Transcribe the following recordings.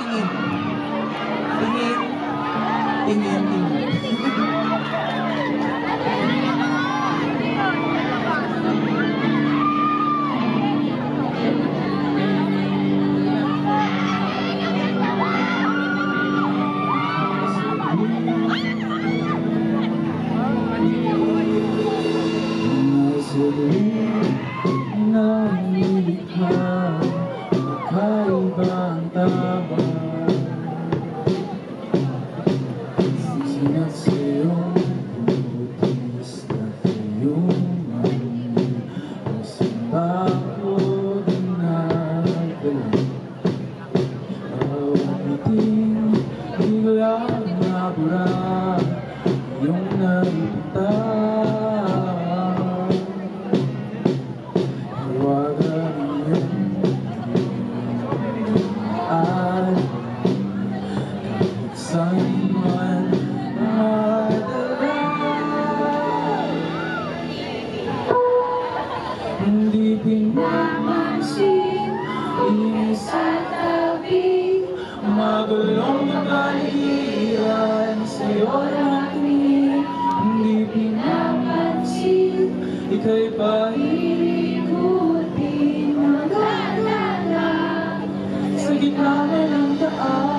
tingin. Tingin. Tingin, tingin. Kakaibang tama sinat sa'yong butis na kayuman ang simbako din nagdala awiting di ko lang nabura yung nagpunta someone hindi pinapansin isa tabi magulong kapaligiran sa'yo natin hindi pinapansin ika'y paikutin mag-alala sa gitna ng daan.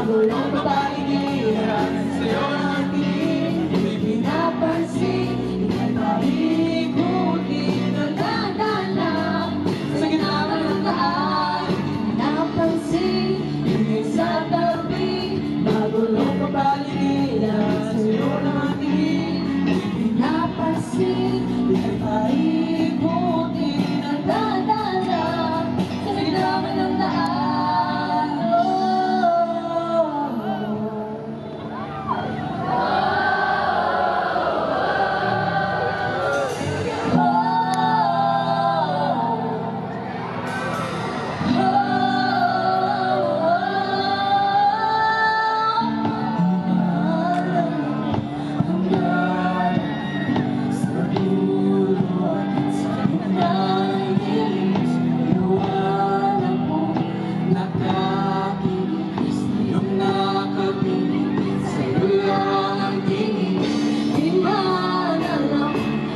Magulong kapaligiran sa'yo natin hindi pinapansin ika'y paikutin ang dadala sa gitna ng daan hindi pinapansin ika'y sa tabi magulong kapaligiran sa'yo natin hindi pinapansin ika'y paikutin ang dadala sa gitna ng daan.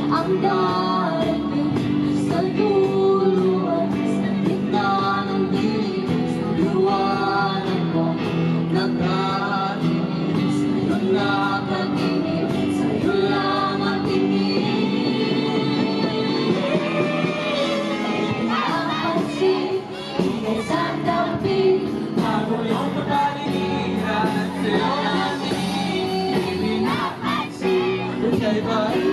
Ang darating sa dulo at sa gitna ng dilim sa liwanag mo nagkatinig sa'yo nakatinig sa'yo lang ang tingin pinapansin ika'y sa tabi magulong kapaligiran sa'yo lang ang tingin pinapansin ika'y